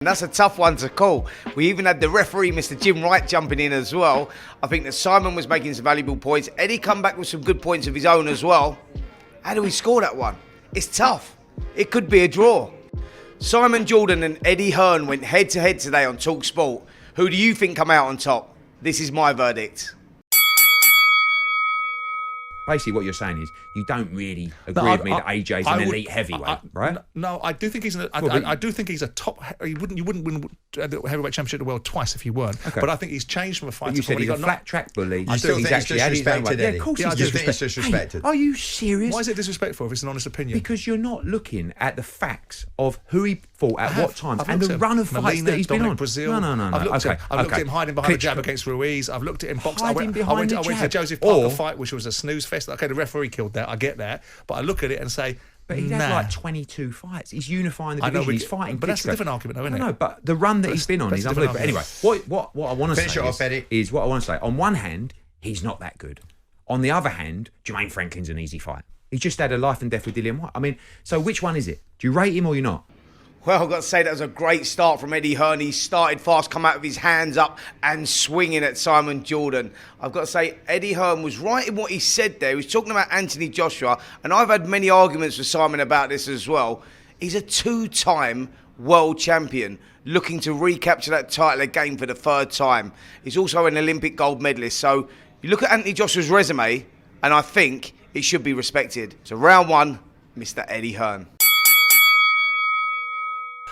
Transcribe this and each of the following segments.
And that's a tough one to call. We even had the referee, Mr. Jim Wright, jumping in as well. I think that Simon was making some valuable points. Eddie come back with some good points of his own as well. How do we score that one? It's tough. It could be a draw. Simon Jordan and Eddie Hearn went head-to-head today on talkSPORT. Who do you think come out on top? This is my verdict. Basically, what you're saying is you don't really agree with me that AJ's an elite heavyweight, right? No, I do think he's. I do think he's a top. You wouldn't win the heavyweight championship of the world twice if you weren't. Okay. But I think he's changed from a fighter. You said he's a flat track bully. I still think he's disrespected. Yeah, of course he's disrespected. Hey, are you serious? Why is it disrespectful if it's an honest opinion? Because you're not looking at the facts of who he fought at what times and the run of fights that he's been on. Brazil. No. I've looked at him hiding behind the jab against Ruiz. I've looked at him boxing. I went to the Joseph Parker fight, which was a snooze fest. Okay, the referee killed that. I get that, but I look at it and say, but he's had like 22 fights. He's unifying the division. He's fighting. But that's a different argument, though, isn't it? No, but the run that he's been on is unbelievable. Anyway, what I want to say is what I want to say. On one hand, he's not that good. On the other hand, Jermaine Franklin's an easy fight. He's just had a life and death with Dillian White. I mean, so which one is it? Do you rate him or you're not? Well, I've got to say that was a great start from Eddie Hearn. He started fast, come out with his hands up and swinging at Simon Jordan. I've got to say, Eddie Hearn was right in what he said there. He was talking about Anthony Joshua, and I've had many arguments with Simon about this as well. He's a two-time world champion looking to recapture that title again for the third time. He's also an Olympic gold medalist. So you look at Anthony Joshua's resume, and I think it should be respected. So round one, Mr. Eddie Hearn.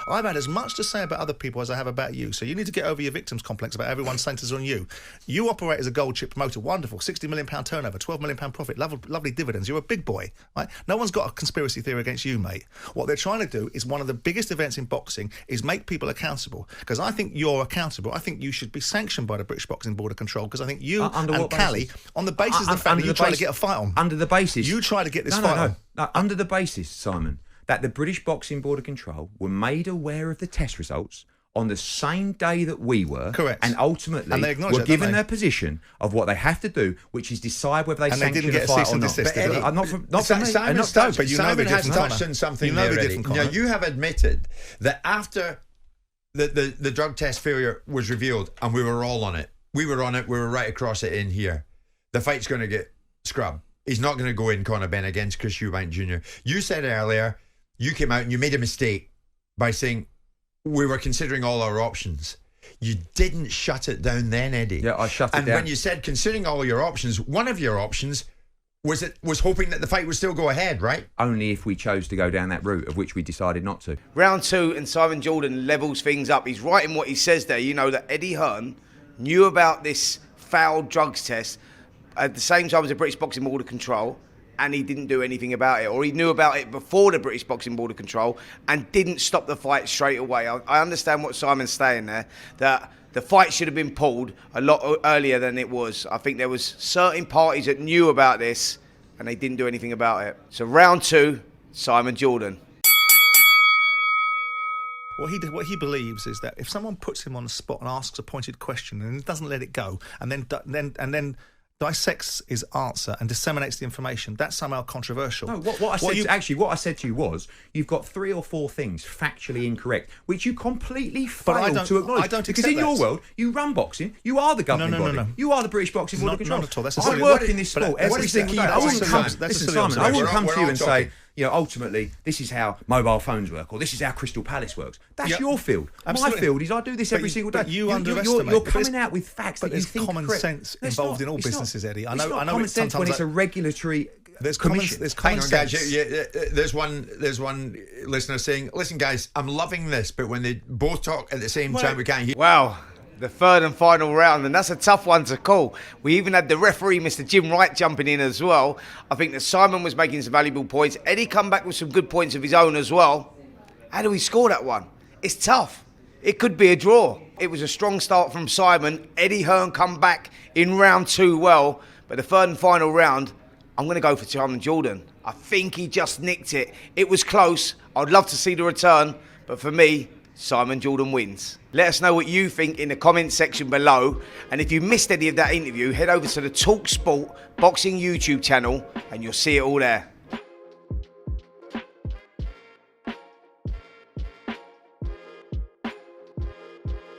I've had as much to say about other people as I have about you, so you need to get over your victims complex about everyone centres on you. You operate as a gold chip promoter, wonderful, £60 million turnover, £12 million profit, lovely dividends. You're a big boy, right? No one's got a conspiracy theory against you, mate. What they're trying to do is one of the biggest events in boxing is make people accountable, because I think you're accountable. I think you should be sanctioned by the British Boxing Board of Control, because I think you and Cali, on the basis of the fact that you try to get a fight on. Under the basis. You try to get this fight on. No, under the basis, Simon, that the British Boxing Board of Control were made aware of the test results on the same day that we were. Correct. And ultimately were given their position of what they have to do, which is decide whether they sanction a fight or not. Simon has touched on something there, Eddie. Now, you have admitted that after the drug test failure was revealed, and we were all on it, we were right across it in here, the fight's going to get scrubbed. He's not going to go in Conor Benn against Chris Eubank Jr. You said earlier, you came out and you made a mistake by saying we were considering all our options. You didn't shut it down then, Eddie. Yeah, I shut it down. And when you said considering all your options, one of your options was hoping that the fight would still go ahead, right? Only if we chose to go down that route, of which we decided not to. Round two, and Simon Jordan levels things up. He's right in what he says there. You know that Eddie Hearn knew about this failed drugs test at the same time as the British Boxing Board of Control, and he didn't do anything about it, or he knew about it before the British Boxing Board of Control and didn't stop the fight straight away. I understand what Simon's saying there, that the fight should have been pulled a lot earlier than it was. I think there was certain parties that knew about this and they didn't do anything about it. So round two, Simon Jordan. What he believes is that if someone puts him on the spot and asks a pointed question and doesn't let it go, and then dissects his answer and disseminates the information, that's somehow controversial. No, what I said to you was, you've got 3 or 4 things factually incorrect, which you completely failed to acknowledge. I don't because in your world, you run boxing, you are the governing body. No. You are the British Boxing Board of Control. Not at all. That's I work in this sport every single day. Listen, Simon, I wouldn't come to you and say, ultimately, this is how mobile phones work, or this is how Crystal Palace works. That's your field. Absolutely. My field is I do this every single day. You underestimate. You're coming out with facts that you think are correct. There's common sense involved in all businesses, Eddie. I know. Common sense when it's a regulatory. There's common sense. There's one listener saying, "Listen, guys, I'm loving this, but when they both talk at the same time, we can't hear." Wow. The third and final round, and that's a tough one to call. We even had the referee, Mr. Jim Wright, jumping in as well. I think that Simon was making some valuable points. Eddie come back with some good points of his own as well. How do we score that one? It's tough. It could be a draw. It was a strong start from Simon. Eddie Hearn come back in round two well, but the third and final round, I'm going to go for Simon Jordan. I think he just nicked it. It was close. I'd love to see the return, but for me, Simon Jordan wins. Let us know what you think in the comments section below. And if you missed any of that interview, head over to the talkSPORT Boxing YouTube channel and you'll see it all there.